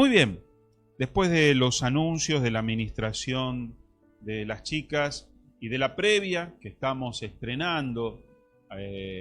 Muy bien, después de los anuncios de la administración de las chicas y de la previa que estamos estrenando,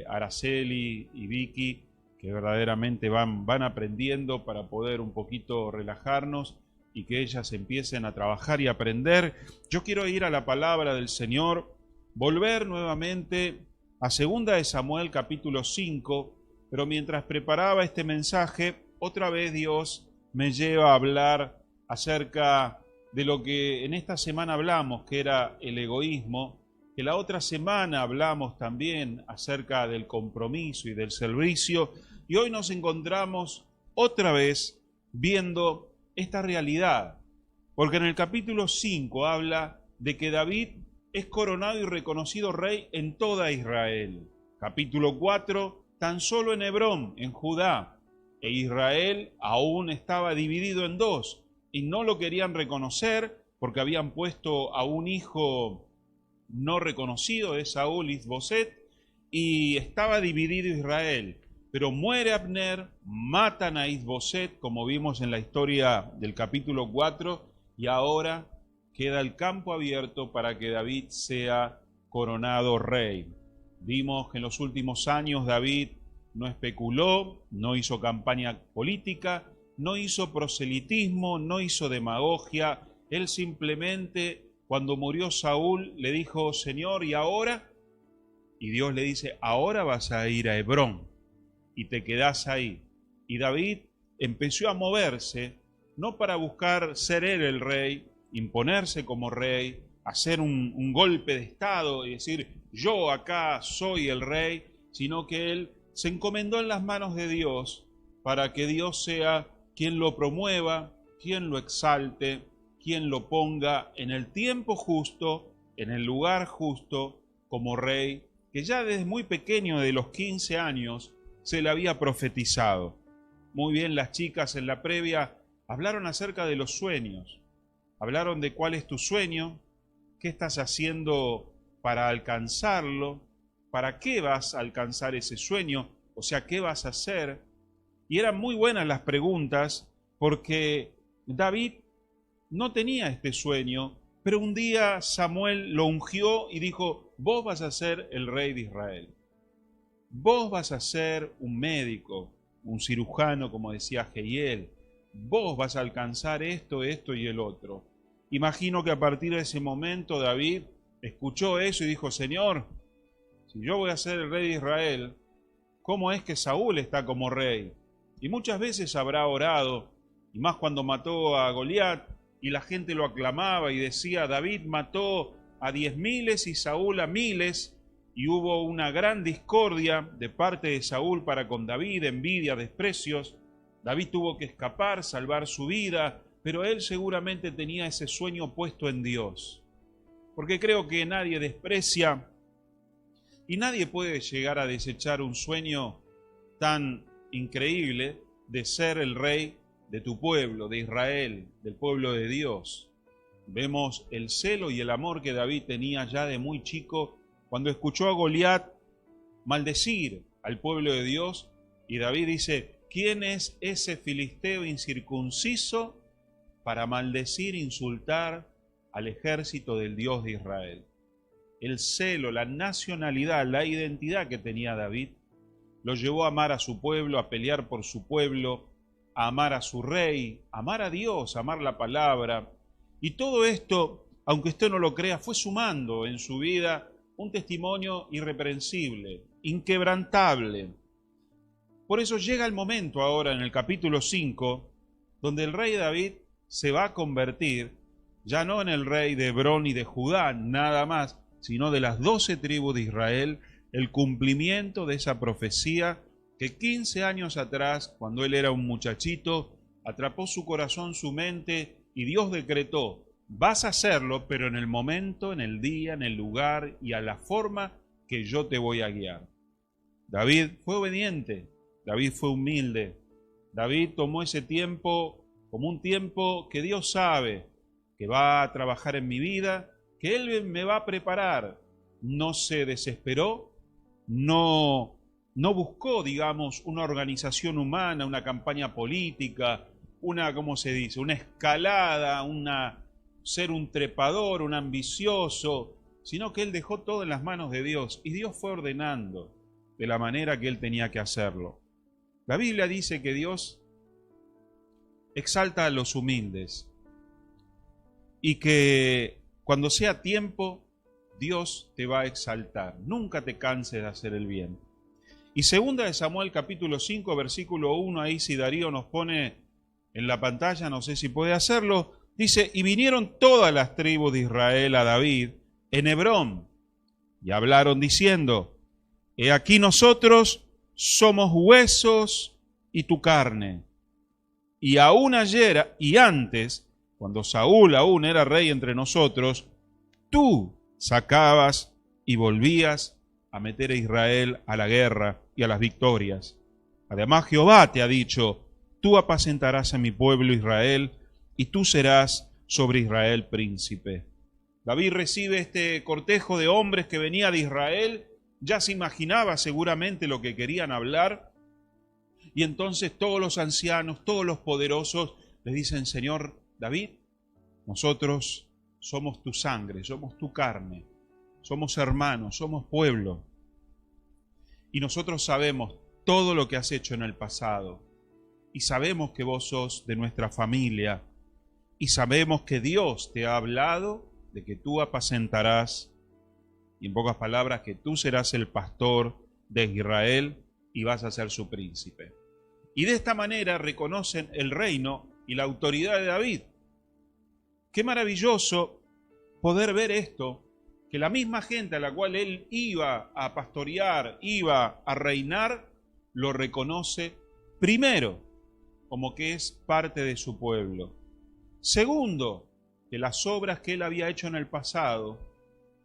Araceli y Vicky, que verdaderamente van aprendiendo para poder un poquito relajarnos y que ellas empiecen a trabajar y aprender. Yo quiero ir a la palabra del Señor, volver nuevamente a 2 de Samuel capítulo 5, pero mientras preparaba este mensaje, otra vez Dios me lleva a hablar acerca de lo que en esta semana hablamos, que era el egoísmo, que la otra semana hablamos también acerca del compromiso y del servicio, y hoy nos encontramos otra vez viendo esta realidad, porque en el capítulo 5 habla de que David es coronado y reconocido rey en toda Israel. Capítulo 4, tan solo en Hebrón, en Judá, e Israel aún estaba dividido en dos, y no lo querían reconocer porque habían puesto a un hijo no reconocido de Saúl, Isboset, y estaba dividido Israel. Pero muere Abner, matan a Isboset, como vimos en la historia del capítulo 4, y ahora queda el campo abierto para que David sea coronado rey. Vimos que en los últimos años David no especuló, no hizo campaña política, no hizo proselitismo, no hizo demagogia. Él simplemente, cuando murió Saúl, le dijo: Señor, ¿y ahora? Y Dios le dice: ahora vas a ir a Hebrón y te quedás ahí. Y David empezó a moverse, no para buscar ser él el rey, imponerse como rey, hacer un golpe de estado y decir: yo acá soy el rey, sino que él se encomendó en las manos de Dios para que Dios sea quien lo promueva, quien lo exalte, quien lo ponga en el tiempo justo, en el lugar justo, como rey, que ya desde muy pequeño, de los 15 años, se le había profetizado. Muy bien, las chicas en la previa hablaron acerca de los sueños, hablaron de cuál es tu sueño, qué estás haciendo para alcanzarlo, para qué vas a alcanzar ese sueño, o sea, qué vas a hacer. Y eran muy buenas las preguntas, porque David no tenía este sueño, pero un día Samuel lo ungió y dijo: vos vas a ser el rey de Israel. Vos vas a ser un médico, un cirujano, como decía Jehiel. Vos vas a alcanzar esto, esto y el otro. Imagino que a partir de ese momento David escuchó eso y dijo: Señor, si yo voy a ser el rey de Israel, ¿cómo es que Saúl está como rey? Y muchas veces habrá orado, y más cuando mató a Goliat, y la gente lo aclamaba y decía: David mató a 10.000 y Saúl a 1.000, y hubo una gran discordia de parte de Saúl para con David, envidia, desprecios. David tuvo que escapar, salvar su vida, pero él seguramente tenía ese sueño puesto en Dios. Porque creo que nadie desprecia y nadie puede llegar a desechar un sueño tan increíble de ser el rey de tu pueblo, de Israel, del pueblo de Dios. Vemos el celo y el amor que David tenía ya de muy chico cuando escuchó a Goliat maldecir al pueblo de Dios, y David dice: ¿quién es ese filisteo incircunciso para maldecir, insultar al ejército del Dios de Israel? El celo, la nacionalidad, la identidad que tenía David lo llevó a amar a su pueblo, a pelear por su pueblo, a amar a su rey, a amar a Dios, a amar la palabra. Y todo esto, aunque usted no lo crea, fue sumando en su vida un testimonio irreprensible, inquebrantable. Por eso llega el momento ahora en el capítulo 5, donde el rey David se va a convertir, ya no en el rey de Hebrón y de Judá, nada más, sino de las 12 tribus de Israel, el cumplimiento de esa profecía que 15 años atrás, cuando él era un muchachito, atrapó su corazón, su mente, y Dios decretó: vas a hacerlo, pero en el momento, en el día, en el lugar y a la forma que yo te voy a guiar. David fue obediente, David fue humilde, David tomó ese tiempo como un tiempo que Dios sabe que va a trabajar en mi vida, que Él me va a preparar. No se desesperó, no buscó, digamos, una organización humana, una campaña política, ¿cómo se dice? Una escalada, ser un trepador, un ambicioso, sino que él dejó todo en las manos de Dios y Dios fue ordenando de la manera que él tenía que hacerlo. La Biblia dice que Dios exalta a los humildes y que cuando sea tiempo, Dios te va a exaltar. Nunca te canses de hacer el bien. Y 2 de Samuel capítulo 5, versículo 1, ahí si Darío nos pone en la pantalla, no sé si puede hacerlo, dice, y vinieron todas las tribus de Israel a David en Hebrón y hablaron diciendo, he aquí nosotros somos huesos y tu carne. Y aún ayer y antes, cuando Saúl aún era rey entre nosotros, tú sacabas y volvías a meter a Israel a la guerra y a las victorias. Además Jehová te ha dicho, tú apacentarás a mi pueblo Israel y tú serás sobre Israel príncipe. David recibe este cortejo de hombres que venía de Israel, ya se imaginaba seguramente lo que querían hablar, y entonces todos los ancianos, todos los poderosos le dicen, Señor David, nosotros somos tu sangre, somos tu carne, somos hermanos, somos pueblo, y nosotros sabemos todo lo que has hecho en el pasado, y sabemos que vos sos de nuestra familia, y sabemos que Dios te ha hablado de que tú apacentarás, y en pocas palabras, que tú serás el pastor de Israel y vas a ser su príncipe. Y de esta manera reconocen el reino y la autoridad de David. Qué maravilloso poder ver esto, que la misma gente a la cual él iba a pastorear, iba a reinar, lo reconoce primero como que es parte de su pueblo. Segundo, que las obras que él había hecho en el pasado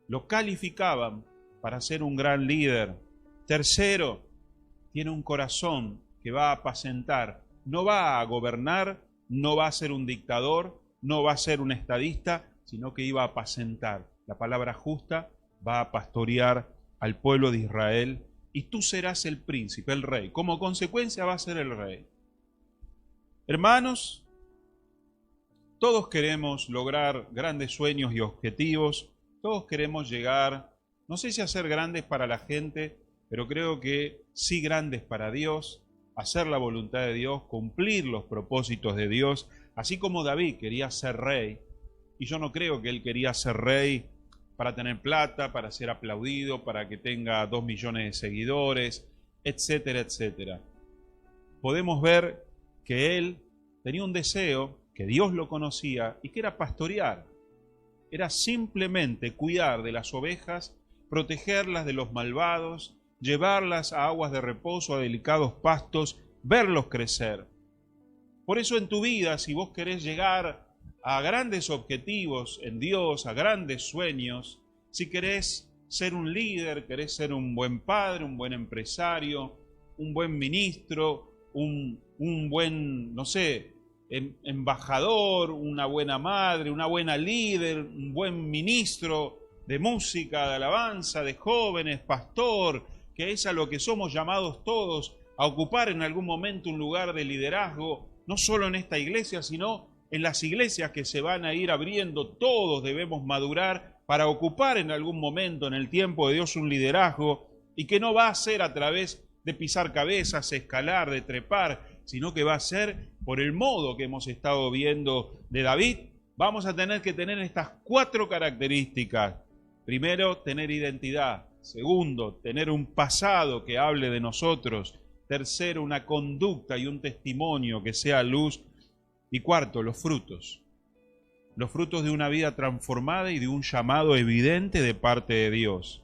lo calificaban para ser un gran líder. Tercero, tiene un corazón que va a apacentar, no va a gobernar, no va a ser un dictador, no va a ser un estadista, sino que iba a apacentar. La palabra justa va a pastorear al pueblo de Israel y tú serás el príncipe, el rey. Como consecuencia va a ser el rey. Hermanos, todos queremos lograr grandes sueños y objetivos, todos queremos llegar, no sé si a ser grandes para la gente, pero creo que sí grandes para Dios, hacer la voluntad de Dios, cumplir los propósitos de Dios, así como David quería ser rey, y yo no creo que él quería ser rey para tener plata, para ser aplaudido, para que tenga 2 millones de seguidores, etcétera, etcétera. Podemos ver que él tenía un deseo, que Dios lo conocía, y que era pastorear. Era simplemente cuidar de las ovejas, protegerlas de los malvados, llevarlas a aguas de reposo, a delicados pastos, verlos crecer. Por eso en tu vida, si vos querés llegar a grandes objetivos en Dios, a grandes sueños, si querés ser un líder, querés ser un buen padre, un buen empresario, un buen ministro, un buen, no sé, embajador, una buena madre, una buena líder, un buen ministro de música, de alabanza, de jóvenes, pastor, que es a lo que somos llamados todos, a ocupar en algún momento un lugar de liderazgo, no solo en esta iglesia, sino en las iglesias que se van a ir abriendo. Todos debemos madurar para ocupar en algún momento en el tiempo de Dios un liderazgo, y que no va a ser a través de pisar cabezas, escalar, de trepar, sino que va a ser por el modo que hemos estado viendo de David. Vamos a tener que tener estas 4 características. Primero, tener identidad. Segundo, tener un pasado que hable de nosotros. Tercero, una conducta y un testimonio que sea luz. Y cuarto, los frutos. Los frutos de una vida transformada y de un llamado evidente de parte de Dios.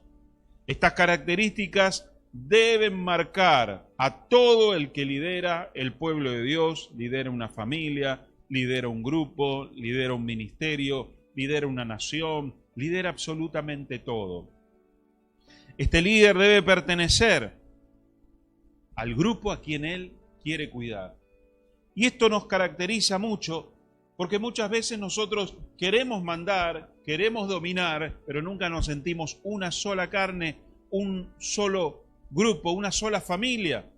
Estas características deben marcar a todo el que lidera el pueblo de Dios, lidera una familia, lidera un grupo, lidera un ministerio, lidera una nación, lidera absolutamente todo. Este líder debe pertenecer al grupo a quien él quiere cuidar. Y esto nos caracteriza mucho porque muchas veces nosotros queremos mandar, queremos dominar, pero nunca nos sentimos una sola carne, un solo grupo, una sola familia.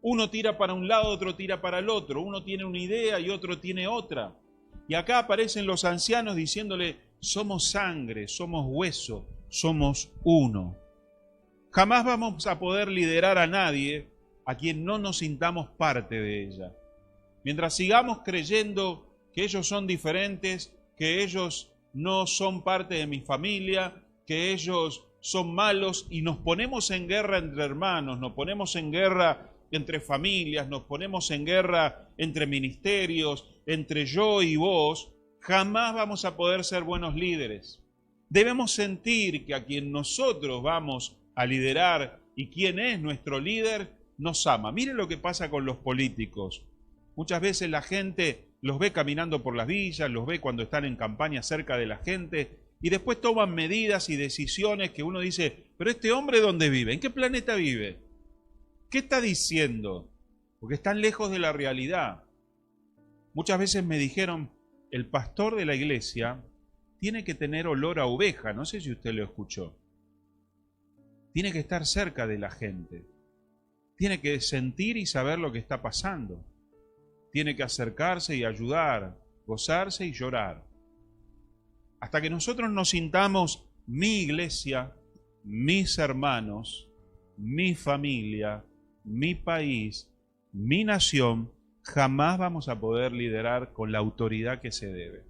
Uno tira para un lado, otro tira para el otro. Uno tiene una idea y otro tiene otra. Y acá aparecen los ancianos diciéndole, somos sangre, somos hueso, somos uno. Jamás vamos a poder liderar a nadie a quien no nos sintamos parte de ella. Mientras sigamos creyendo que ellos son diferentes, que ellos no son parte de mi familia, que ellos son malos y nos ponemos en guerra entre hermanos, nos ponemos en guerra entre familias, nos ponemos en guerra entre ministerios, entre yo y vos, jamás vamos a poder ser buenos líderes. Debemos sentir que a quien nosotros vamos a liderar y quien es nuestro líder, nos ama. Miren lo que pasa con los políticos. Muchas veces la gente los ve caminando por las villas, los ve cuando están en campaña cerca de la gente y después toman medidas y decisiones que uno dice, pero este hombre ¿dónde vive? ¿En qué planeta vive? ¿Qué está diciendo? Porque están lejos de la realidad. Muchas veces me dijeron, el pastor de la iglesia tiene que tener olor a oveja, no sé si usted lo escuchó. Tiene que estar cerca de la gente. Tiene que sentir y saber lo que está pasando. Tiene que acercarse y ayudar, gozarse y llorar. Hasta que nosotros nos sintamos mi iglesia, mis hermanos, mi familia, mi país, mi nación, jamás vamos a poder liderar con la autoridad que se debe.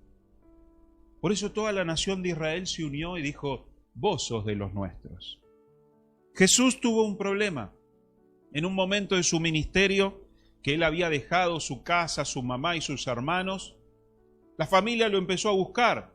Por eso toda la nación de Israel se unió y dijo, vos sos de los nuestros. Jesús tuvo un problema. En un momento de su ministerio, que él había dejado su casa, su mamá y sus hermanos, la familia lo empezó a buscar,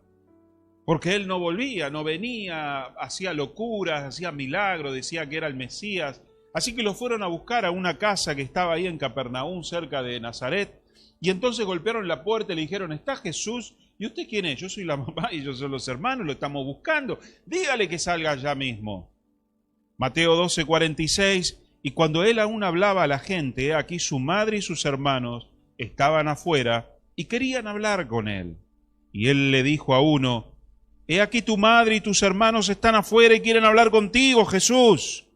porque él no volvía, no venía, hacía locuras, hacía milagros, decía que era el Mesías. Así que lo fueron a buscar a una casa que estaba ahí en Capernaum, cerca de Nazaret, y entonces golpearon la puerta y le dijeron, ¿está Jesús? ¿Y usted quién es? Yo soy la mamá y yo soy los hermanos, lo estamos buscando. Dígale que salga ya mismo. Mateo 12:46, y cuando él aún hablaba a la gente, aquí su madre y sus hermanos estaban afuera y querían hablar con él. Y él le dijo a uno, he aquí tu madre y tus hermanos están afuera y quieren hablar contigo, Jesús.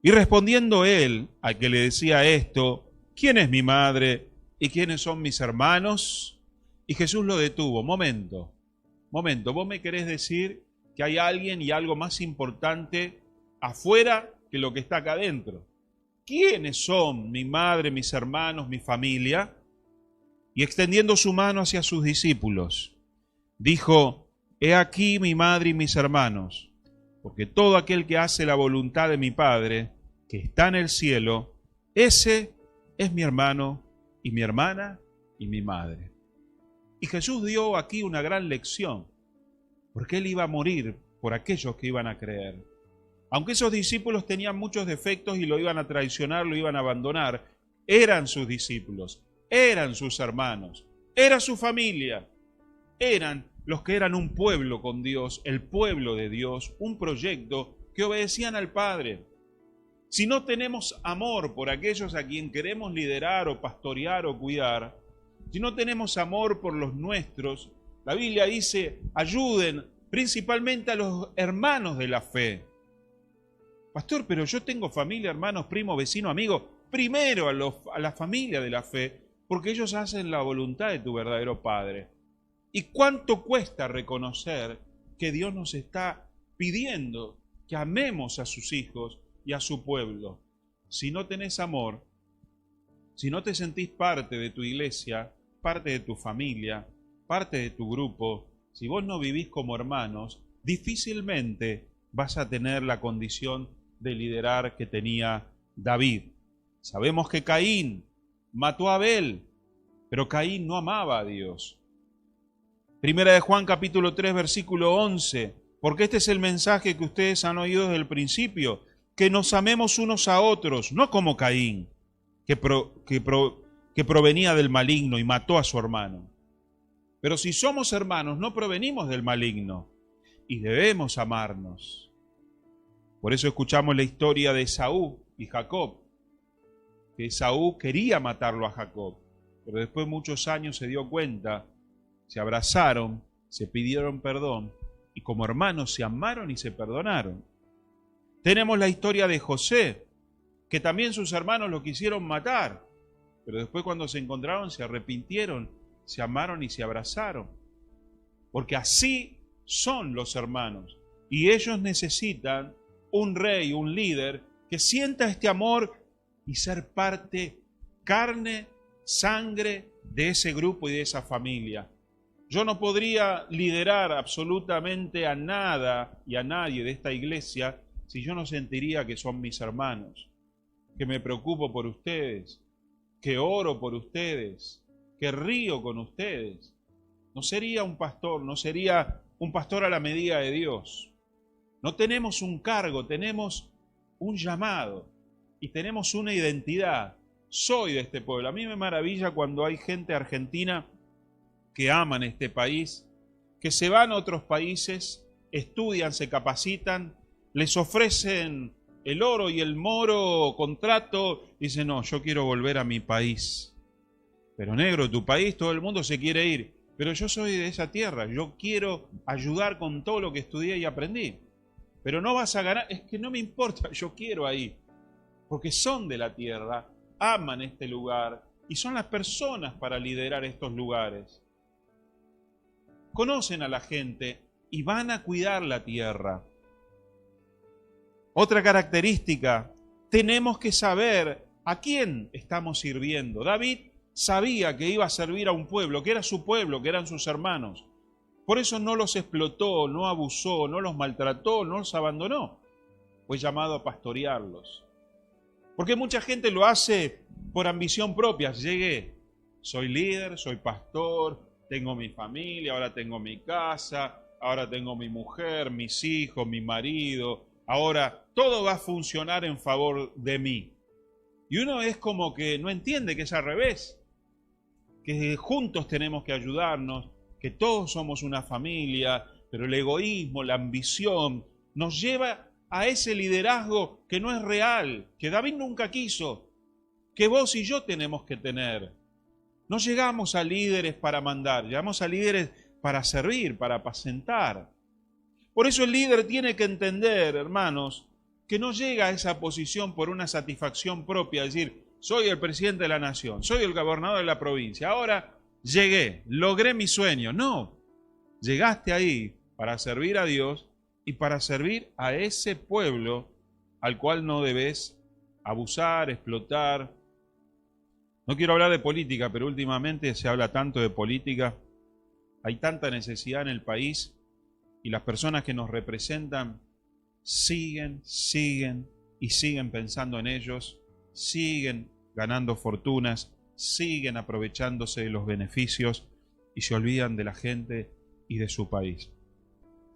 Y respondiendo él, al que le decía esto, ¿quién es mi madre y quiénes son mis hermanos? Y Jesús lo detuvo. Momento, ¿vos me querés decir que hay alguien y algo más importante afuera que lo que está acá adentro? ¿Quiénes son mi madre, mis hermanos, mi familia? Y extendiendo su mano hacia sus discípulos, dijo, he aquí mi madre y mis hermanos, porque todo aquel que hace la voluntad de mi Padre, que está en el cielo, ese es mi hermano y mi hermana y mi madre. Y Jesús dio aquí una gran lección, porque Él iba a morir por aquellos que iban a creer. Aunque esos discípulos tenían muchos defectos y lo iban a traicionar, lo iban a abandonar, eran sus discípulos, eran sus hermanos, era su familia, eran los que eran un pueblo con Dios, el pueblo de Dios, un proyecto que obedecían al Padre. Si no tenemos amor por aquellos a quien queremos liderar o pastorear o cuidar, si no tenemos amor por los nuestros, la Biblia dice, ayuden principalmente a los hermanos de la fe. Pastor, pero yo tengo familia, hermanos, primos, vecinos, amigos. Primero a la familia de la fe, porque ellos hacen la voluntad de tu verdadero Padre. ¿Y cuánto cuesta reconocer que Dios nos está pidiendo que amemos a sus hijos y a su pueblo? Si no tenés amor, si no te sentís parte de tu iglesia, parte de tu familia, parte de tu grupo, si vos no vivís como hermanos, difícilmente vas a tener la condición de liderar que tenía David. Sabemos que Caín mató a Abel, pero Caín no amaba a Dios. Primera de Juan capítulo 3 versículo 11, porque este es el mensaje que ustedes han oído desde el principio, que nos amemos unos a otros, no como Caín, que provenía del maligno y mató a su hermano. Pero si somos hermanos, no provenimos del maligno y debemos amarnos. Por eso escuchamos la historia de Esaú y Jacob, que Esaú quería matarlo a Jacob, pero después de muchos años se dio cuenta, se abrazaron, se pidieron perdón y como hermanos se amaron y se perdonaron. Tenemos la historia de José, que también sus hermanos lo quisieron matar, pero después cuando se encontraron se arrepintieron, se amaron y se abrazaron. Porque así son los hermanos. Y ellos necesitan un rey, un líder, que sienta este amor y ser parte, carne, sangre de ese grupo y de esa familia. Yo no podría liderar absolutamente a nada y a nadie de esta iglesia si yo no sentiría que son mis hermanos, que me preocupo por ustedes, que oro por ustedes, que río con ustedes. No sería un pastor, no sería un pastor a la medida de Dios. No tenemos un cargo, tenemos un llamado y tenemos una identidad. Soy de este pueblo. A mí me maravilla cuando hay gente argentina que aman este país, que se van a otros países, estudian, se capacitan, les ofrecen el oro y el moro contrato, y dicen, no, yo quiero volver a mi país. Pero negro, tu país, todo el mundo se quiere ir. Pero yo soy de esa tierra, yo quiero ayudar con todo lo que estudié y aprendí. Pero no vas a ganar, es que no me importa, yo quiero ahí. Porque son de la tierra, aman este lugar y son las personas para liderar estos lugares. Conocen a la gente y van a cuidar la tierra. Otra característica, tenemos que saber a quién estamos sirviendo. David sabía que iba a servir a un pueblo, que era su pueblo, que eran sus hermanos. Por eso no los explotó, no abusó, no los maltrató, no los abandonó. Fue llamado a pastorearlos. Porque mucha gente lo hace por ambición propia. Llegué, soy líder, soy pastor, tengo mi familia, ahora tengo mi casa, ahora tengo mi mujer, mis hijos, mi marido. Ahora todo va a funcionar en favor de mí. Y uno es como que no entiende que es al revés. Que juntos tenemos que ayudarnos, que todos somos una familia, pero el egoísmo, la ambición, nos lleva a ese liderazgo que no es real, que David nunca quiso, que vos y yo tenemos que tener. No llegamos a líderes para mandar, llegamos a líderes para servir, para apacentar. Por eso el líder tiene que entender, hermanos, que no llega a esa posición por una satisfacción propia, es decir, soy el presidente de la nación, soy el gobernador de la provincia, ahora llegué, logré mi sueño. No, llegaste ahí para servir a Dios y para servir a ese pueblo al cual no debes abusar, explotar. No quiero hablar de política, pero últimamente se habla tanto de política, hay tanta necesidad en el país y las personas que nos representan siguen y siguen pensando en ellos, siguen ganando fortunas, siguen aprovechándose de los beneficios y se olvidan de la gente y de su país.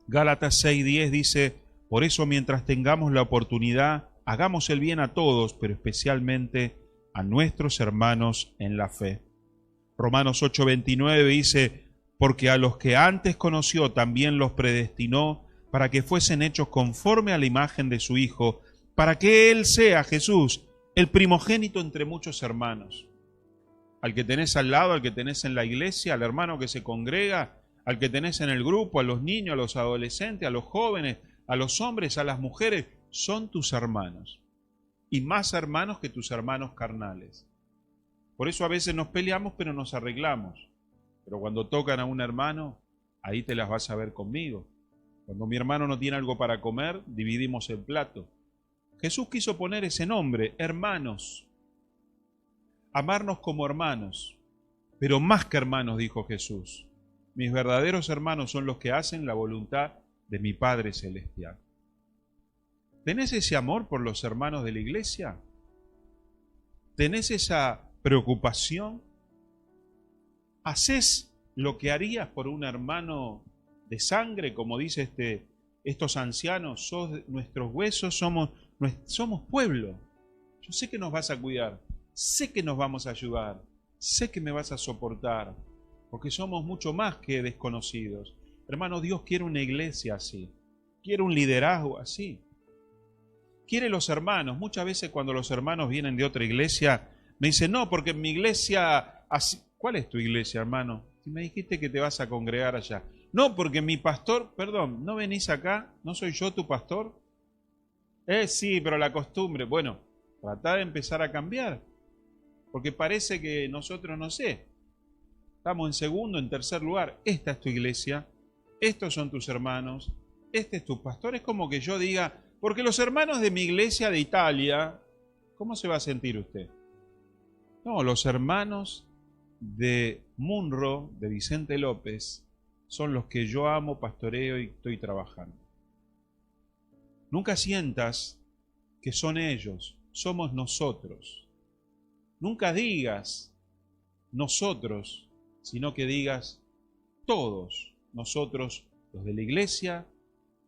Gálatas 6:10 dice, por eso mientras tengamos la oportunidad, hagamos el bien a todos, pero especialmente a nuestros hermanos en la fe. Romanos 8:29 dice, porque a los que antes conoció también los predestinó para que fuesen hechos conforme a la imagen de su Hijo, para que Él sea, Jesús, el primogénito entre muchos hermanos. Al que tenés al lado, al que tenés en la iglesia, al hermano que se congrega, al que tenés en el grupo, a los niños, a los adolescentes, a los jóvenes, a los hombres, a las mujeres, son tus hermanos. Y más hermanos que tus hermanos carnales. Por eso a veces nos peleamos, pero nos arreglamos. Pero cuando tocan a un hermano, ahí te las vas a ver conmigo. Cuando mi hermano no tiene algo para comer, dividimos el plato. Jesús quiso poner ese nombre, hermanos. Amarnos como hermanos. Pero más que hermanos, dijo Jesús. Mis verdaderos hermanos son los que hacen la voluntad de mi Padre Celestial. ¿Tenés ese amor por los hermanos de la iglesia? ¿Tenés esa preocupación? ¿Hacés lo que harías por un hermano de sangre, como dice estos ancianos? Sos nuestros huesos, somos pueblo. Yo sé que nos vas a cuidar, sé que nos vamos a ayudar, sé que me vas a soportar, porque somos mucho más que desconocidos. Hermano, Dios quiere una iglesia así, quiere un liderazgo así. Quiere los hermanos. Muchas veces cuando los hermanos vienen de otra iglesia, me dicen, no, porque en mi iglesia... Así. ¿Cuál es tu iglesia, hermano? Si me dijiste que te vas a congregar allá. No, porque mi pastor, perdón, ¿no venís acá? ¿No soy yo tu pastor? Sí, pero la costumbre. Bueno, Tratá de empezar a cambiar. Porque parece que nosotros, no sé, estamos en segundo, en tercer lugar. Esta es tu iglesia, estos son tus hermanos, este es tu pastor. Es como que yo diga, porque los hermanos de mi iglesia de Italia, ¿cómo se va a sentir usted? No, los hermanos de Munro, de Vicente López, son los que yo amo, pastoreo y estoy trabajando. Nunca sientas que son ellos, somos nosotros. Nunca digas nosotros, sino que digas todos nosotros, los de la iglesia,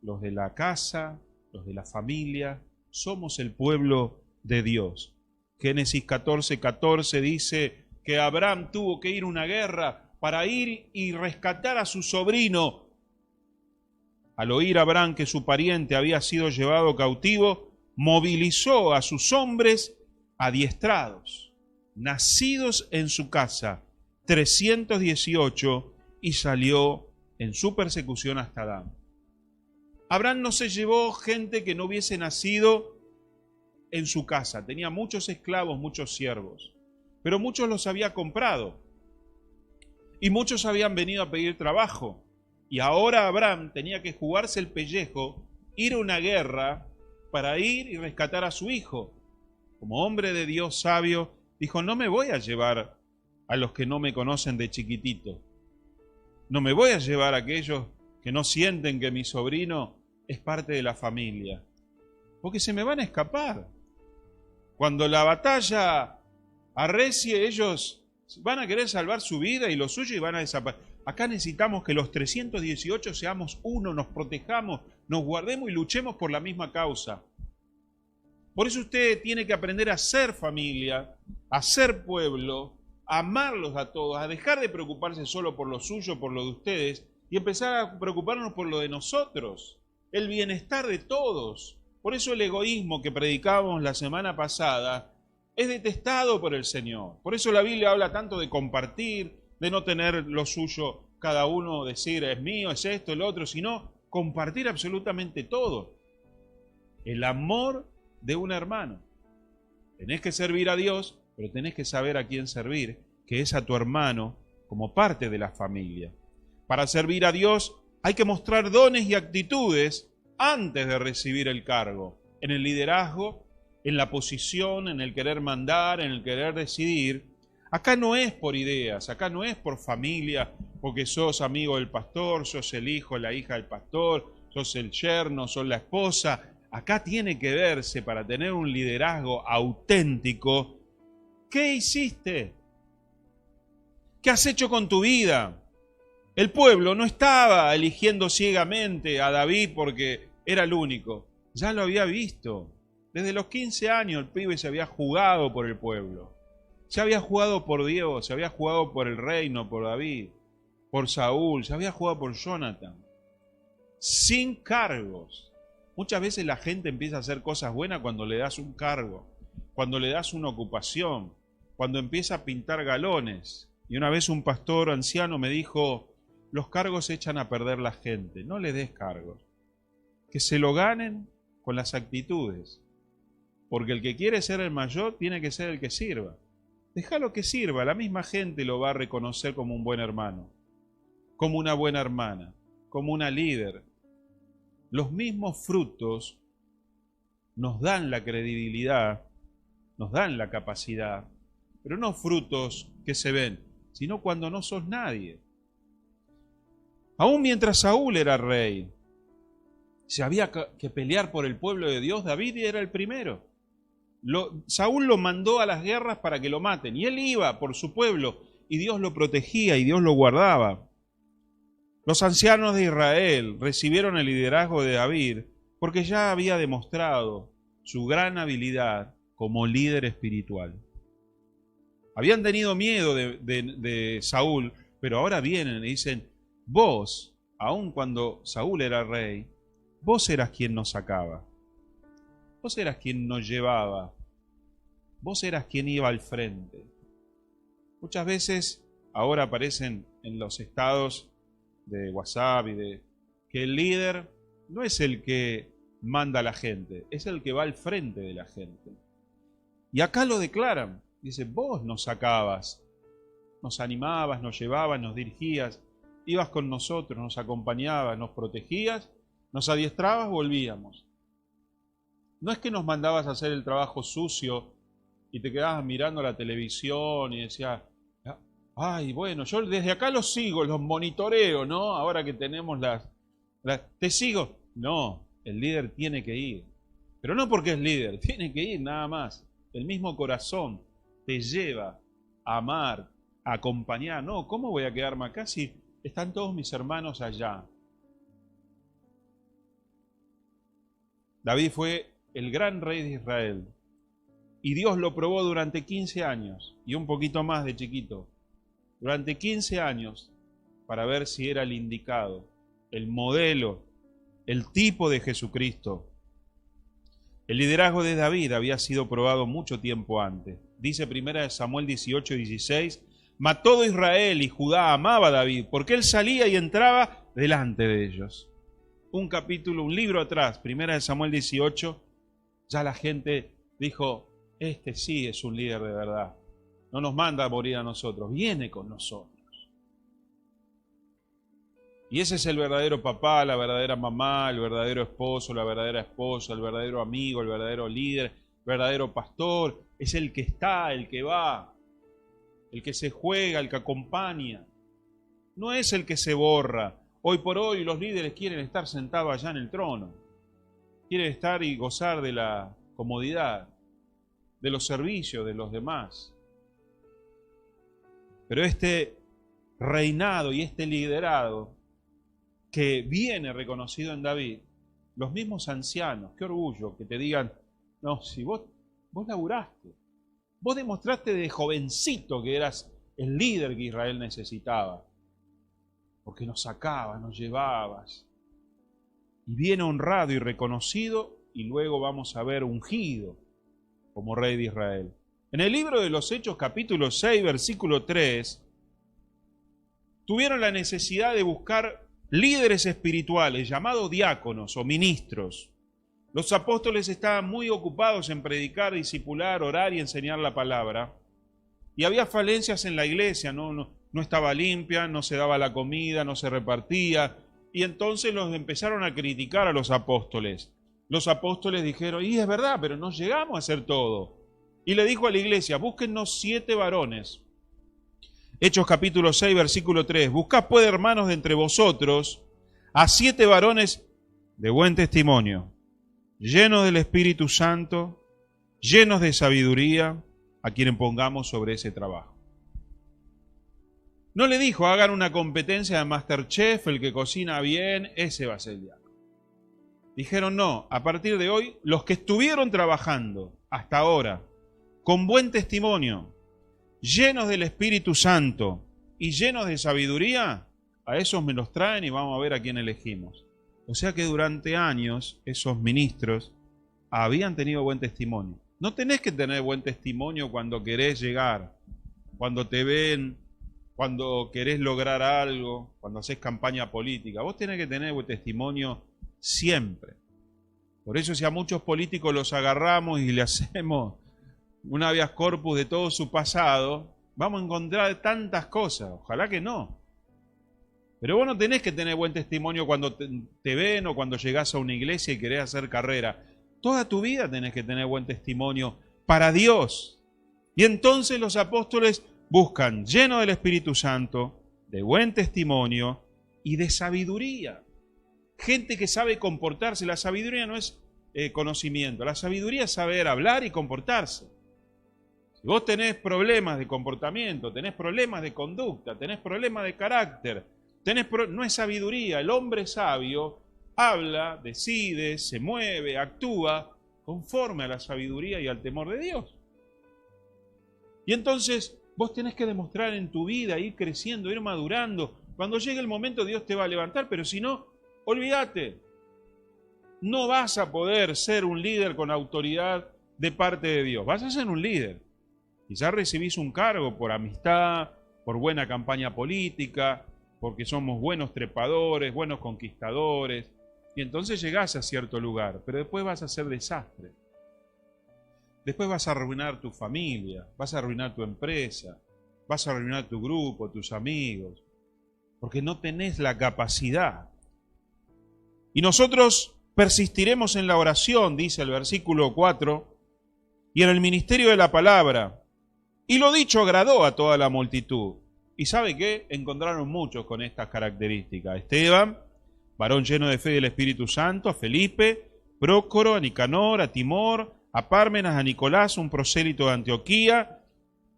los de la casa, los de la familia, somos el pueblo de Dios. Génesis 14:14 dice que Abraham tuvo que ir a una guerra para ir y rescatar a su sobrino. Al oír Abraham que su pariente había sido llevado cautivo, movilizó a sus hombres adiestrados, nacidos en su casa, 318, y salió en su persecución hasta Dan. Abraham no se llevó gente que no hubiese nacido en su casa. Tenía muchos esclavos, muchos siervos, pero muchos los había comprado y muchos habían venido a pedir trabajo. Y ahora Abraham tenía que jugarse el pellejo, ir a una guerra para ir y rescatar a su hijo. Como hombre de Dios sabio, dijo, no me voy a llevar a los que no me conocen de chiquitito. No me voy a llevar a aquellos que no sienten que mi sobrino es parte de la familia, porque se me van a escapar. Cuando la batalla arrecie, ellos van a querer salvar su vida y lo suyo y van a desaparecer. Acá necesitamos que los 318 seamos uno, nos protejamos, nos guardemos y luchemos por la misma causa. Por eso usted tiene que aprender a ser familia, a ser pueblo, a amarlos a todos, a dejar de preocuparse solo por lo suyo, por lo de ustedes, y empezar a preocuparnos por lo de nosotros, el bienestar de todos. Por eso el egoísmo que predicábamos la semana pasada es detestado por el Señor. Por eso la Biblia habla tanto de compartir, de no tener lo suyo cada uno, decir es mío, es esto, el otro, sino compartir absolutamente todo. El amor de un hermano. Tenés que servir a Dios, pero tenés que saber a quién servir, que es a tu hermano como parte de la familia. Para servir a Dios hay que mostrar dones y actitudes antes de recibir el cargo. En el liderazgo, en la posición, en el querer mandar, en el querer decidir. Acá no es por ideas, acá no es por familia, porque sos amigo del pastor, sos el hijo, la hija del pastor, sos el yerno, sos la esposa. Acá tiene que verse, para tener un liderazgo auténtico, ¿qué hiciste? ¿Qué has hecho con tu vida? El pueblo no estaba eligiendo ciegamente a David porque era el único. Ya lo había visto. Desde los 15 años el pibe se había jugado por el pueblo. Se había jugado por Dios, se había jugado por el reino, por David, por Saúl, se había jugado por Jonathan. Sin cargos. Muchas veces la gente empieza a hacer cosas buenas cuando le das un cargo, cuando le das una ocupación, cuando empieza a pintar galones. Y una vez un pastor anciano me dijo, los cargos echan a perder la gente, no le des cargos. Que se lo ganen con las actitudes. Porque el que quiere ser el mayor tiene que ser el que sirva. Déjalo que sirva, la misma gente lo va a reconocer como un buen hermano, como una buena hermana, como una líder. Los mismos frutos nos dan la credibilidad, nos dan la capacidad, pero no frutos que se ven, sino cuando no sos nadie. Aún mientras Saúl era rey, se había que pelear por el pueblo de Dios, David era el primero. Saúl lo mandó a las guerras para que lo maten, y él iba por su pueblo, y Dios lo protegía y Dios lo guardaba. Los ancianos de Israel recibieron el liderazgo de David porque ya había demostrado su gran habilidad como líder espiritual. Habían tenido miedo de Saúl, pero ahora vienen y dicen, vos, aun cuando Saúl era rey, vos eras quien nos sacaba. Vos eras quien nos llevaba. Vos eras quien iba al frente. Muchas veces ahora aparecen en los estados de WhatsApp que el líder no es el que manda a la gente, es el que va al frente de la gente. Y acá lo declaran. Dice, vos nos sacabas, nos animabas, nos llevabas, nos dirigías, ibas con nosotros, nos acompañabas, nos protegías, nos adiestrabas, volvíamos. No es que nos mandabas a hacer el trabajo sucio y te quedabas mirando la televisión y decías, ay, bueno, yo desde acá los sigo, los monitoreo, ¿no? Ahora que tenemos ¿te sigo? No, el líder tiene que ir. Pero no porque es líder, tiene que ir nada más. El mismo corazón te lleva a amar, a acompañar. No, ¿cómo voy a quedarme acá si están todos mis hermanos allá? David fue el gran rey de Israel. Y Dios lo probó durante 15 años, y un poquito más de chiquito. Durante 15 años, para ver si era el indicado, el modelo, el tipo de Jesucristo. El liderazgo de David había sido probado mucho tiempo antes. Dice 1 Samuel 18:16, mas todo Israel y Judá amaba a David, porque él salía y entraba delante de ellos. Un capítulo, un libro atrás, 1 Samuel 18, ya la gente dijo, este sí es un líder de verdad. No nos manda a morir a nosotros, viene con nosotros. Y ese es el verdadero papá, la verdadera mamá, el verdadero esposo, la verdadera esposa, el verdadero amigo, el verdadero líder, el verdadero pastor. Es el que está, el que va, el que se juega, el que acompaña. No es el que se borra. Hoy por hoy los líderes quieren estar sentados allá en el trono. Quieren estar y gozar de la comodidad, de los servicios de los demás. Pero este reinado y este liderado que viene reconocido en David, los mismos ancianos, qué orgullo que te digan, no, si vos laburaste, vos demostraste de jovencito que eras el líder que Israel necesitaba, porque nos sacabas, nos llevabas, y viene honrado y reconocido, y luego vamos a ver ungido como rey de Israel. En el libro de los Hechos, capítulo 6, versículo 3, tuvieron la necesidad de buscar líderes espirituales, llamados diáconos o ministros. Los apóstoles estaban muy ocupados en predicar, discipular, orar y enseñar la palabra. Y había falencias en la iglesia, no estaba limpia, no se daba la comida, no se repartía. Y entonces los empezaron a criticar a los apóstoles. Los apóstoles dijeron, y es verdad, pero no llegamos a hacer todo. Y le dijo a la iglesia, búsquennos 7 varones. Hechos capítulo 6, versículo 3. Buscad pues, hermanos, de entre vosotros a 7 varones de buen testimonio, llenos del Espíritu Santo, llenos de sabiduría, a quienes pongamos sobre ese trabajo. No le dijo, hagan una competencia de MasterChef, el que cocina bien, ese va a ser el diácono. Dijeron, no, a partir de hoy, los que estuvieron trabajando hasta ahora, con buen testimonio, llenos del Espíritu Santo y llenos de sabiduría, a esos me los traen y vamos a ver a quién elegimos. O sea que durante años esos ministros habían tenido buen testimonio. No tenés que tener buen testimonio cuando querés llegar, cuando te ven, cuando querés lograr algo, cuando haces campaña política. Vos tenés que tener buen testimonio siempre. Por eso si a muchos políticos los agarramos y le hacemos un habeas corpus de todo su pasado, vamos a encontrar tantas cosas. Ojalá que no. Pero vos no tenés que tener buen testimonio cuando te ven o cuando llegás a una iglesia y querés hacer carrera. Toda tu vida tenés que tener buen testimonio para Dios. Y entonces los apóstoles buscan, lleno del Espíritu Santo, de buen testimonio y de sabiduría. Gente que sabe comportarse. La sabiduría no es conocimiento. La sabiduría es saber hablar y comportarse. Si vos tenés problemas de comportamiento, tenés problemas de conducta, tenés problemas de carácter, no es sabiduría. El hombre sabio habla, decide, se mueve, actúa conforme a la sabiduría y al temor de Dios. Y entonces vos tenés que demostrar en tu vida, ir creciendo, ir madurando. Cuando llegue el momento Dios te va a levantar, pero si no, olvídate. No vas a poder ser un líder con autoridad de parte de Dios. Vas a ser un líder. Quizás recibís un cargo por amistad, por buena campaña política, porque somos buenos trepadores, buenos conquistadores, y entonces llegás a cierto lugar, pero después vas a ser desastre. después vas a arruinar tu familia, vas a arruinar tu empresa, vas a arruinar tu grupo, tus amigos, porque no tenés la capacidad. Y nosotros persistiremos en la oración, dice el versículo 4, y en el ministerio de la palabra. Y lo dicho agradó a toda la multitud. ¿Y sabe qué? Encontraron muchos con estas características. Esteban, varón lleno de fe del Espíritu Santo, a Felipe, Prócoro, a Nicanor, a Timor, a Pármenas, a Nicolás, un prosélito de Antioquía,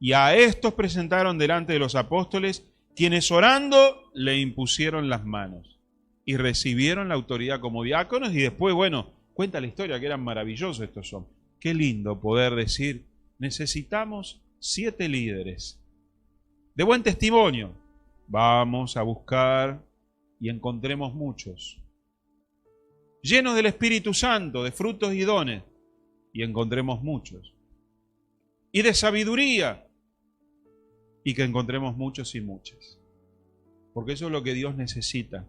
y a estos presentaron delante de los apóstoles, quienes orando le impusieron las manos y recibieron la autoridad como diáconos. Y después, bueno, cuenta la historia que eran maravillosos estos hombres. Qué lindo poder decir, necesitamos 7 líderes de buen testimonio. Vamos a buscar y encontremos muchos. Llenos del Espíritu Santo, de frutos y dones, y encontremos muchos. Y de sabiduría, y que encontremos muchos y muchas. Porque eso es lo que Dios necesita.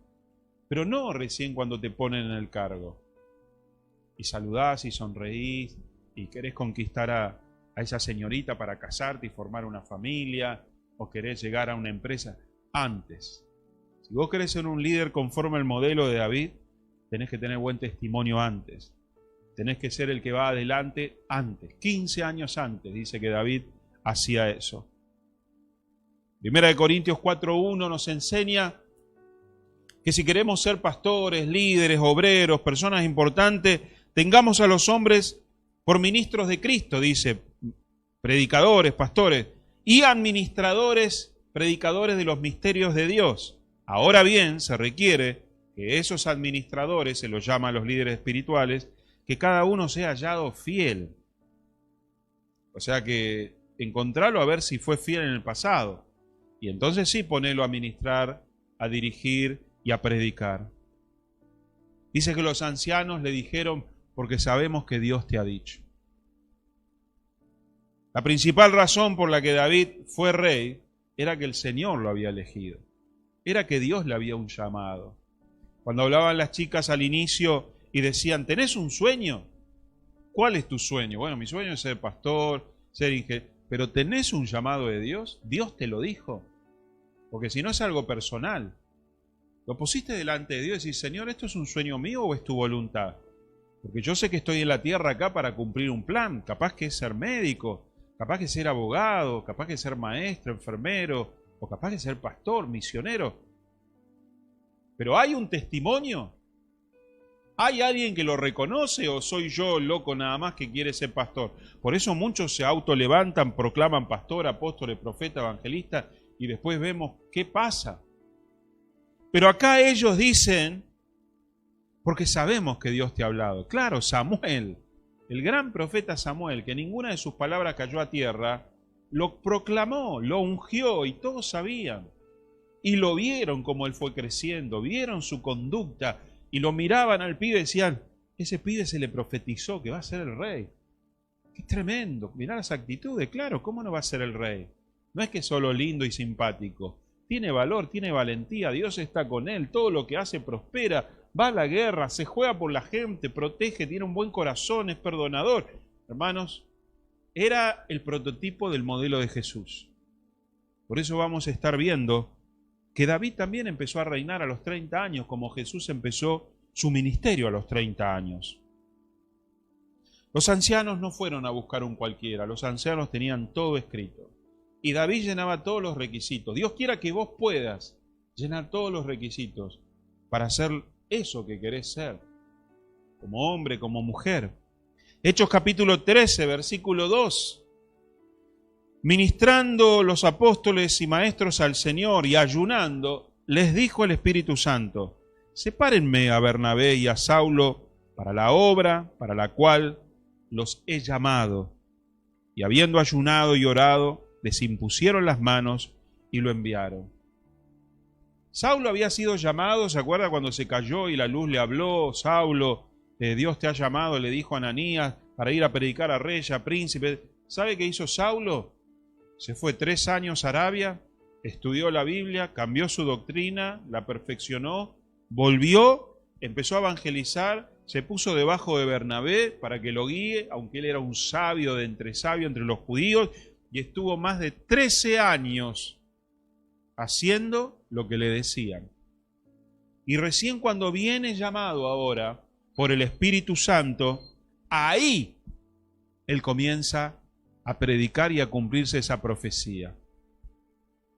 Pero no recién cuando te ponen en el cargo. Y saludás y sonreís y querés conquistar a esa señorita para casarte y formar una familia, o querés llegar a una empresa. Antes. Si vos querés ser un líder conforme al modelo de David, tenés que tener buen testimonio antes. Tenés que ser el que va adelante antes. 15 años antes, dice que David hacía eso. Primera de Corintios 4:1 nos enseña que si queremos ser pastores, líderes, obreros, personas importantes, tengamos a los hombres por ministros de Cristo, dice, predicadores, pastores, y administradores, predicadores de los misterios de Dios. Ahora bien, se requiere que esos administradores, se los llama a los líderes espirituales, que cada uno sea hallado fiel. O sea que encontrarlo a ver si fue fiel en el pasado. Y entonces sí, ponelo a ministrar, a dirigir y a predicar. Dice que los ancianos le dijeron, porque sabemos que Dios te ha dicho. La principal razón por la que David fue rey era que el Señor lo había elegido. Era que Dios le había un llamado. Cuando hablaban las chicas al inicio y decían, ¿tenés un sueño? ¿Cuál es tu sueño? Bueno, mi sueño es ser pastor, ser ingeniero. Pero ¿tenés un llamado de Dios? Dios te lo dijo. Porque si no es algo personal. Lo pusiste delante de Dios y decís, Señor, ¿esto es un sueño mío o es tu voluntad? Porque yo sé que estoy en la tierra acá para cumplir un plan. Capaz que es ser médico, capaz que es ser abogado, capaz que es ser maestro, enfermero, o capaz que es ser pastor, misionero. Pero ¿hay un testimonio? ¿Hay alguien que lo reconoce o soy yo loco nada más que quiere ser pastor? Por eso muchos se autolevantan, proclaman pastor, apóstoles, profeta, evangelista y después vemos qué pasa. Pero acá ellos dicen, porque sabemos que Dios te ha hablado. Claro, Samuel, el gran profeta Samuel, que ninguna de sus palabras cayó a tierra, lo proclamó, lo ungió y todos sabían. Y lo vieron como él fue creciendo, vieron su conducta y lo miraban al pibe y decían, ese pibe se le profetizó que va a ser el rey. ¡Qué tremendo! Mirá las actitudes, claro, ¿cómo no va a ser el rey? No es que es solo lindo y simpático, tiene valor, tiene valentía, Dios está con él, todo lo que hace prospera, va a la guerra, se juega por la gente, protege, tiene un buen corazón, es perdonador. Hermanos, era el prototipo del modelo de Jesús. Por eso vamos a estar viendo que David también empezó a reinar a los 30 años, como Jesús empezó su ministerio a los 30 años. Los ancianos no fueron a buscar un cualquiera, los ancianos tenían todo escrito. Y David llenaba todos los requisitos. Dios quiera que vos puedas llenar todos los requisitos para hacer eso que querés ser, como hombre, como mujer. Hechos capítulo 13, versículo 2. Ministrando los apóstoles y maestros al Señor y ayunando, les dijo el Espíritu Santo, sepárenme a Bernabé y a Saulo para la obra para la cual los he llamado. Y habiendo ayunado y orado, les impusieron las manos y lo enviaron. Saulo había sido llamado, ¿se acuerda cuando se cayó y la luz le habló? Saulo, Dios te ha llamado, le dijo a Ananías, para ir a predicar a reyes, a príncipes. ¿Sabe qué hizo Saulo? Se fue 3 años a Arabia, estudió la Biblia, cambió su doctrina, la perfeccionó, volvió, empezó a evangelizar se puso debajo de Bernabé para que lo guíe, aunque él era un sabio de entre sabios entre los judíos, y estuvo más de 13 años haciendo lo que le decían. Y recién cuando viene llamado ahora por el Espíritu Santo, ahí él comienza a predicar y a cumplirse esa profecía.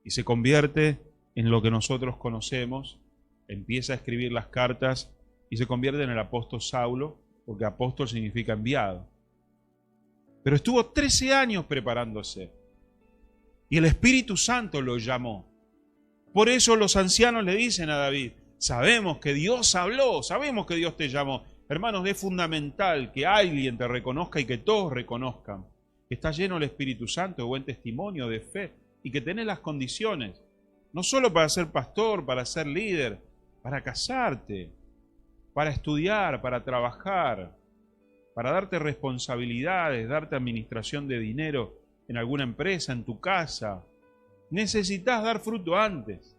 Y se convierte en lo que nosotros conocemos, empieza a escribir las cartas y se convierte en el apóstol Saulo, porque apóstol significa enviado. Pero estuvo 13 años preparándose y el Espíritu Santo lo llamó. Por eso los ancianos le dicen a David, sabemos que Dios habló, sabemos que Dios te llamó. Hermanos, es fundamental que alguien te reconozca y que todos reconozcan que está lleno el Espíritu Santo de buen testimonio, de fe, y que tenés las condiciones, no solo para ser pastor, para ser líder, para casarte, para estudiar, para trabajar, para darte responsabilidades, darte administración de dinero en alguna empresa, en tu casa. Necesitas dar fruto antes.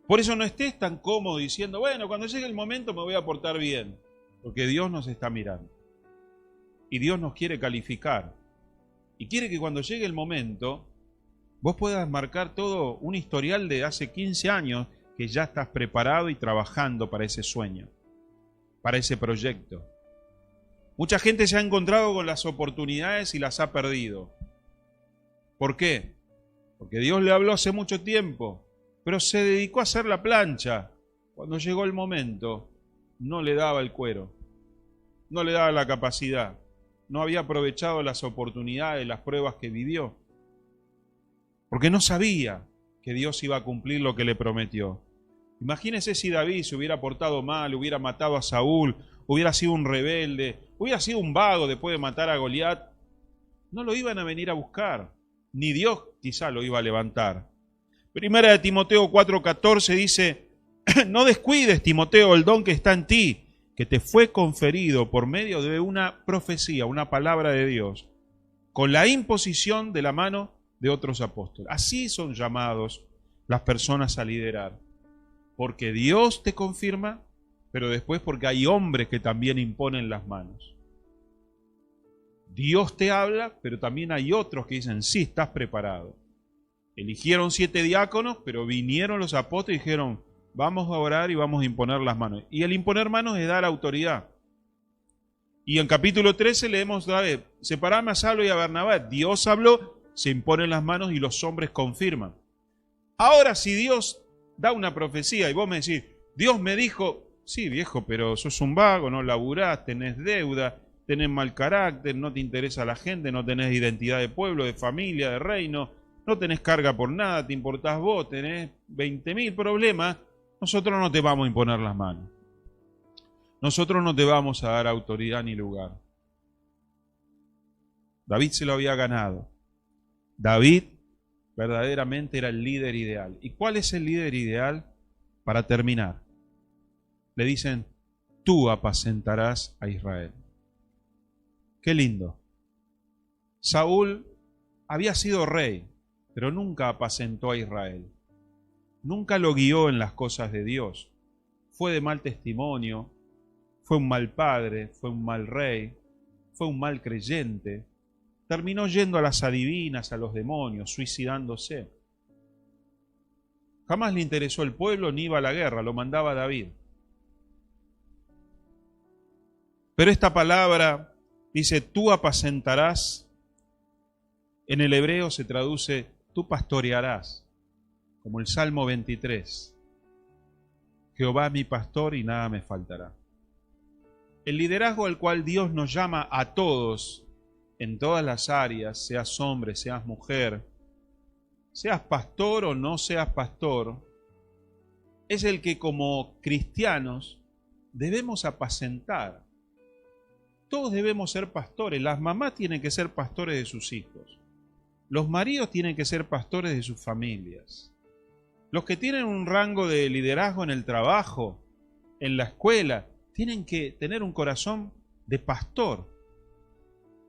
Por eso no estés tan cómodo diciendo, bueno, cuando llegue el momento me voy a portar bien, porque Dios nos está mirando. Y Dios nos quiere calificar. Y quiere que cuando llegue el momento, vos puedas marcar todo un historial de hace 15 años que ya estás preparado y trabajando para ese sueño, para ese proyecto. Mucha gente se ha encontrado con las oportunidades y las ha perdido. ¿Por qué? Porque Dios le habló hace mucho tiempo, pero se dedicó a hacer la plancha. Cuando llegó el momento, no le daba el cuero, no le daba la capacidad, no había aprovechado las oportunidades, las pruebas que vivió, porque no sabía que Dios iba a cumplir lo que le prometió. Imagínese si David se hubiera portado mal, hubiera matado a Saúl, hubiera sido un rebelde, hubiera sido un vago después de matar a Goliat. No lo iban a venir a buscar, ni Dios quizá lo iba a levantar. Primera de Timoteo 4:14 dice, no descuides, Timoteo, el don que está en ti, que te fue conferido por medio de una profecía, una palabra de Dios, con la imposición de la mano de otros apóstoles. Así son llamados las personas a liderar. Porque Dios te confirma, pero después porque hay hombres que también imponen las manos. Dios te habla, pero también hay otros que dicen, sí, estás preparado. Eligieron 7 diáconos, pero vinieron los apóstoles y dijeron, vamos a orar y vamos a imponer las manos. Y el imponer manos es dar autoridad. Y en capítulo 13 leemos, separame a Saulo y a Bernabé. Dios habló, se imponen las manos y los hombres confirman. Ahora, si Dios da una profecía y vos me decís, Dios me dijo, sí viejo, pero sos un vago, no laburás, tenés deuda, tenés mal carácter, no te interesa la gente, no tenés identidad de pueblo, de familia, de reino, no tenés carga por nada, te importás vos, tenés 20.000 problemas, nosotros no te vamos a imponer las manos. Nosotros no te vamos a dar autoridad ni lugar. David se lo había ganado. David verdaderamente era el líder ideal. ¿Y cuál es el líder ideal? Para terminar, le dicen, tú apacentarás a Israel. Qué lindo. Saúl había sido rey, pero nunca apacentó a Israel. Nunca lo guió en las cosas de Dios. Fue de mal testimonio, fue un mal padre, fue un mal rey, fue un mal creyente. Terminó yendo a las adivinas, a los demonios, suicidándose. Jamás le interesó el pueblo ni iba a la guerra, lo mandaba David. Pero esta palabra dice, tú apacentarás. En el hebreo se traduce, tú pastorearás, como el Salmo 23. Jehová mi pastor y nada me faltará. El liderazgo al cual Dios nos llama a todos, en todas las áreas, seas hombre, seas mujer, seas pastor o no seas pastor, es el que como cristianos debemos apacentar. Todos debemos ser pastores. Las mamás tienen que ser pastores de sus hijos. Los maridos tienen que ser pastores de sus familias. Los que tienen un rango de liderazgo en el trabajo, en la escuela, tienen que tener un corazón de pastor.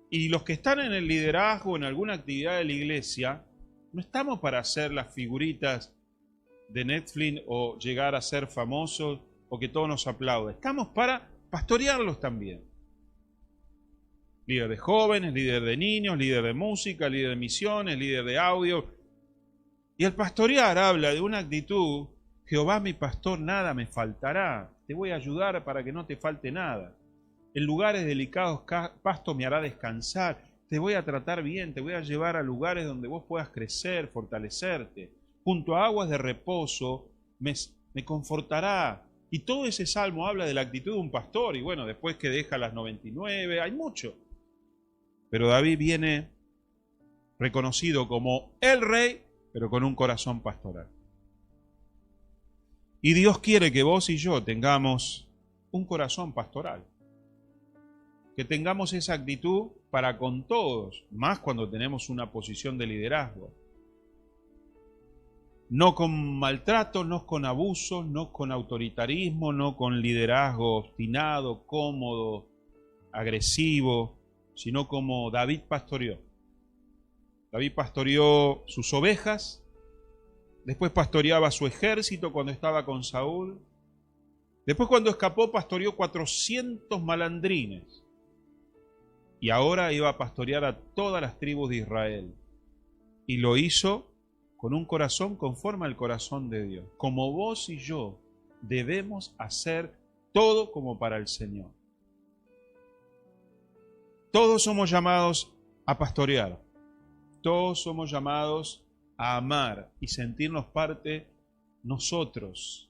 Y los que están en el liderazgo, en alguna actividad de la iglesia, no estamos para hacer las figuritas de Netflix o llegar a ser famosos o que todos nos aplaudan. Estamos para pastorearlos también. Líder de jóvenes, líder de niños, líder de música, líder de misiones, líder de audio. Y el pastorear habla de una actitud: Jehová mi pastor, nada me faltará. Te voy a ayudar para que no te falte nada. En lugares delicados pasto me hará descansar. Te voy a tratar bien, te voy a llevar a lugares donde vos puedas crecer, fortalecerte. Junto a aguas de reposo me confortará. Y todo ese salmo habla de la actitud de un pastor. Y bueno, después que deja las 99, hay mucho. Pero David viene reconocido como el rey, pero con un corazón pastoral. Y Dios quiere que vos y yo tengamos un corazón pastoral. Que tengamos esa actitud para con todos, más cuando tenemos una posición de liderazgo. No con maltrato, no con abuso, no con autoritarismo, no con liderazgo obstinado, cómodo, agresivo, sino como David pastoreó. David pastoreó sus ovejas, después pastoreaba su ejército cuando estaba con Saúl, después cuando escapó pastoreó 400 malandrines, y ahora iba a pastorear a todas las tribus de Israel, y lo hizo con un corazón conforme al corazón de Dios. Como vos y yo debemos hacer todo como para el Señor. Todos somos llamados a pastorear. Todos somos llamados a amar y sentirnos parte nosotros.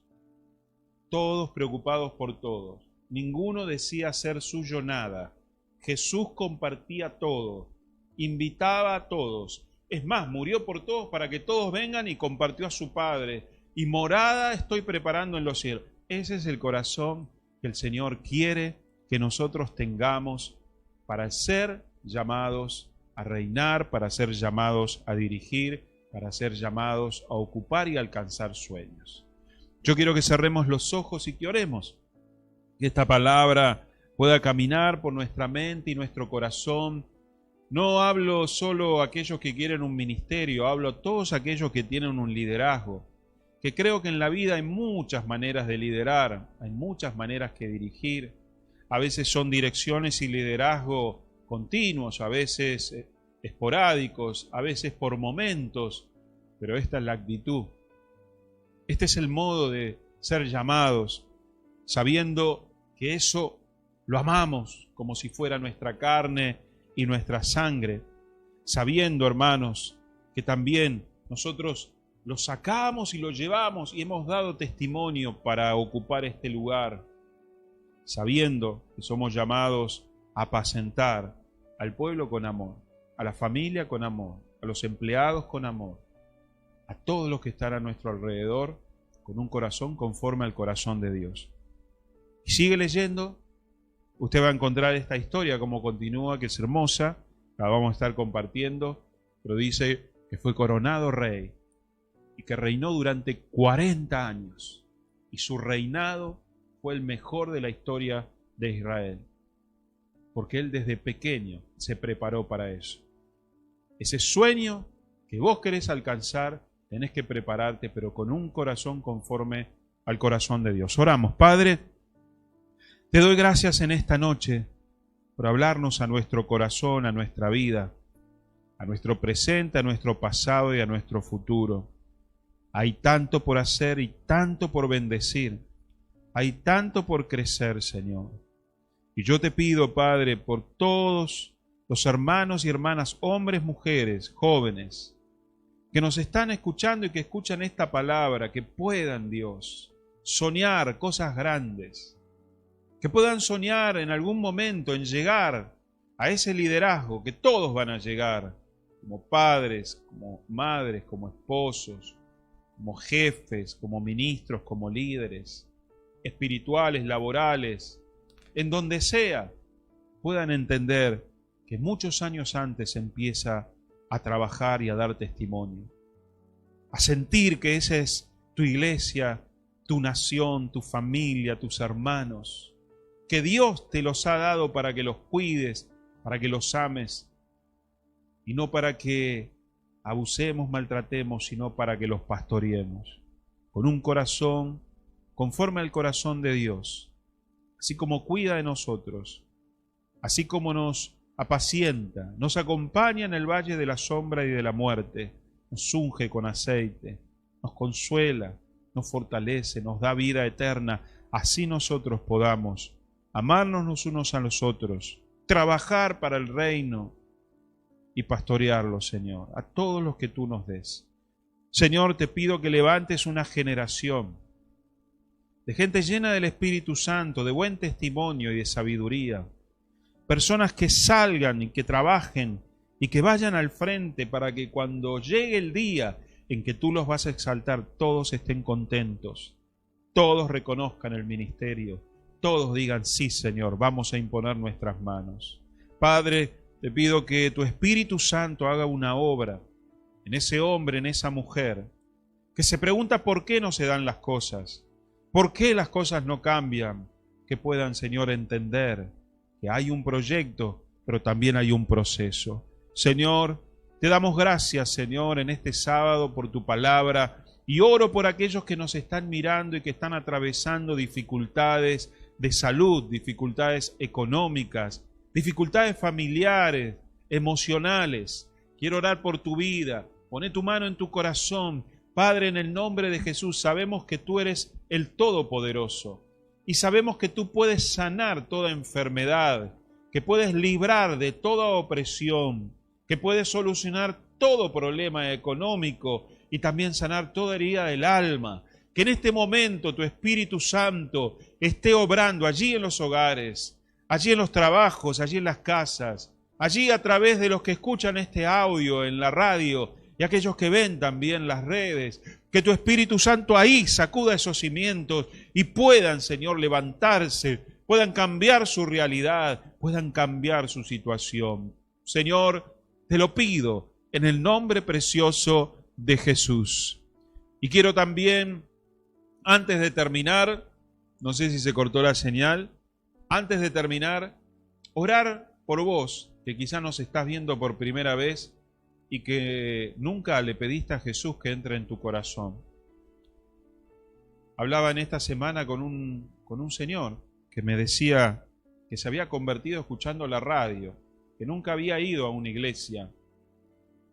Todos preocupados por todos. Ninguno decía hacer suyo nada. Jesús compartía todo. Invitaba a todos. Es más, murió por todos para que todos vengan, y compartió a su Padre. Y morada estoy preparando en los cielos. Ese es el corazón que el Señor quiere que nosotros tengamos para ser llamados a reinar, para ser llamados a dirigir, para ser llamados a ocupar y alcanzar sueños. Yo quiero que cerremos los ojos y que oremos. Que esta palabra pueda caminar por nuestra mente y nuestro corazón. No hablo solo a aquellos que quieren un ministerio, hablo a todos aquellos que tienen un liderazgo. Que creo que en la vida hay muchas maneras de liderar, hay muchas maneras que dirigir. A veces son direcciones y liderazgo continuos, a veces esporádicos, a veces por momentos, pero esta es la actitud. Este es el modo de ser llamados, sabiendo que eso lo amamos como si fuera nuestra carne y nuestra sangre, sabiendo, hermanos, que también nosotros lo sacamos y lo llevamos y hemos dado testimonio para ocupar este lugar, sabiendo que somos llamados a apacentar al pueblo con amor, a la familia con amor, a los empleados con amor, a todos los que están a nuestro alrededor con un corazón conforme al corazón de Dios. Y sigue leyendo, usted va a encontrar esta historia como continúa, que es hermosa, la vamos a estar compartiendo, pero dice que fue coronado rey y que reinó durante 40 años, y su reinado fue el mejor de la historia de Israel, porque él desde pequeño se preparó para eso. Ese sueño que vos querés alcanzar, tenés que prepararte, pero con un corazón conforme al corazón de Dios. Oramos. Padre, te doy gracias en esta noche por hablarnos a nuestro corazón, a nuestra vida, a nuestro presente, a nuestro pasado y a nuestro futuro. Hay tanto por hacer y tanto por bendecir. Hay tanto por crecer, Señor. Y yo te pido, Padre, por todos los hermanos y hermanas, hombres, mujeres, jóvenes, que nos están escuchando y que escuchan esta palabra, que puedan, Dios, soñar cosas grandes, que puedan soñar en algún momento en llegar a ese liderazgo, que todos van a llegar, como padres, como madres, como esposos, como jefes, como ministros, como líderes espirituales, laborales, en donde sea, puedan entender que muchos años antes empieza a trabajar y a dar testimonio, a sentir que esa es tu iglesia, tu nación, tu familia, tus hermanos, que Dios te los ha dado para que los cuides, para que los ames, y no para que abusemos, maltratemos, sino para que los pastoreemos, con un corazón conforme al corazón de Dios, así como cuida de nosotros, así como nos apacienta, nos acompaña en el valle de la sombra y de la muerte, nos unge con aceite, nos consuela, nos fortalece, nos da vida eterna, así nosotros podamos amarnos los unos a los otros, trabajar para el reino y pastorearlo, Señor, a todos los que tú nos des. Señor, te pido que levantes una generación de gente llena del Espíritu Santo, de buen testimonio y de sabiduría. Personas que salgan y que trabajen y que vayan al frente para que cuando llegue el día en que tú los vas a exaltar, todos estén contentos, todos reconozcan el ministerio, todos digan, sí, Señor, vamos a imponer nuestras manos. Padre, te pido que tu Espíritu Santo haga una obra en ese hombre, en esa mujer, que se pregunta por qué no se dan las cosas, por qué las cosas no cambian, que puedan, Señor, entender que hay un proyecto, pero también hay un proceso. Señor, te damos gracias, Señor, en este sábado por tu palabra, y oro por aquellos que nos están mirando y que están atravesando dificultades de salud, dificultades económicas, dificultades familiares, emocionales. Quiero orar por tu vida. Poné tu mano en tu corazón. Padre, en el nombre de Jesús, sabemos que tú eres el Todopoderoso y sabemos que tú puedes sanar toda enfermedad, que puedes librar de toda opresión, que puedes solucionar todo problema económico y también sanar toda herida del alma. Que en este momento tu Espíritu Santo esté obrando allí en los hogares, allí en los trabajos, allí en las casas, allí a través de los que escuchan este audio en la radio y aquellos que ven también las redes. Que tu Espíritu Santo ahí sacuda esos cimientos y puedan, Señor, levantarse, puedan cambiar su realidad, puedan cambiar su situación. Señor, te lo pido en el nombre precioso de Jesús. Y quiero también, antes de terminar, no sé si se cortó la señal, antes de terminar, orar por vos, que quizá nos estás viendo por primera vez y que nunca le pediste a Jesús que entre en tu corazón. Hablaba en esta semana con un señor que me decía que se había convertido escuchando la radio, que nunca había ido a una iglesia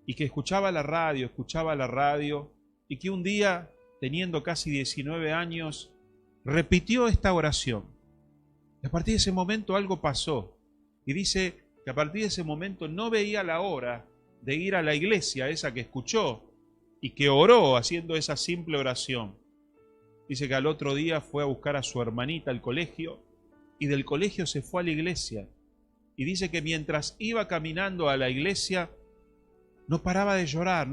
y que escuchaba la radio y que un día, teniendo casi 19 años, repitió esta oración. Y a partir de ese momento algo pasó. Y dice que a partir de ese momento no veía la hora de ir a la iglesia, esa que escuchó y que oró haciendo esa simple oración. Dice que al otro día fue a buscar a su hermanita al colegio y del colegio se fue a la iglesia. Y dice que mientras iba caminando a la iglesia, no paraba de llorar,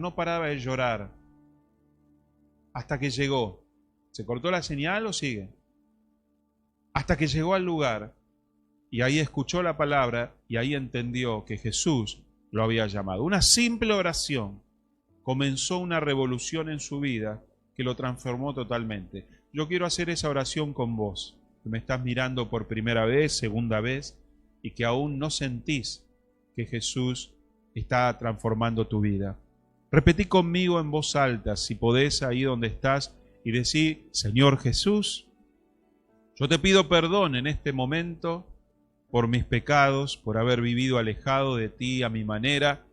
hasta que llegó. ¿Se cortó la señal o sigue? Hasta que llegó al lugar y ahí escuchó la palabra y ahí entendió que Jesús lo había llamado. Una simple oración comenzó una revolución en su vida que lo transformó totalmente. Yo quiero hacer esa oración con vos, que me estás mirando por primera vez, segunda vez, y que aún no sentís que Jesús está transformando tu vida. Repetí conmigo en voz alta, si podés, ahí donde estás, y decí: Señor Jesús, yo te pido perdón en este momento por mis pecados, por haber vivido alejado de ti a mi manera,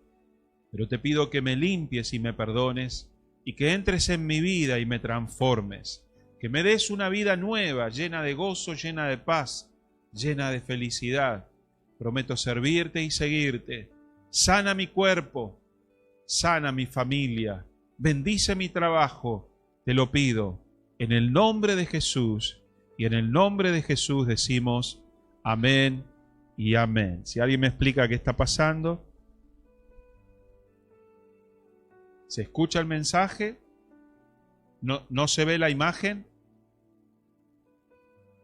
pero te pido que me limpies y me perdones, y que entres en mi vida y me transformes, que me des una vida nueva, llena de gozo, llena de paz, llena de felicidad. Prometo servirte y seguirte. Sana mi cuerpo, sana mi familia, bendice mi trabajo, te lo pido, en el nombre de Jesús, y en el nombre de Jesús decimos amén y amén. Si alguien me explica qué está pasando. ¿Se escucha el mensaje? ¿No se ve la imagen?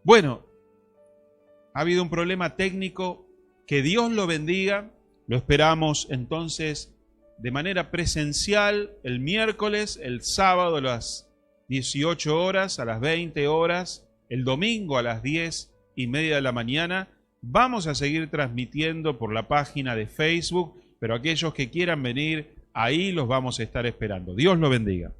Bueno, ha habido un problema técnico. Que Dios lo bendiga. Lo esperamos entonces de manera presencial el miércoles, el sábado a las 18 horas, a las 20 horas, el domingo a las 10:30 de la mañana. Vamos a seguir transmitiendo por la página de Facebook, pero aquellos que quieran venir, ahí los vamos a estar esperando. Dios lo bendiga.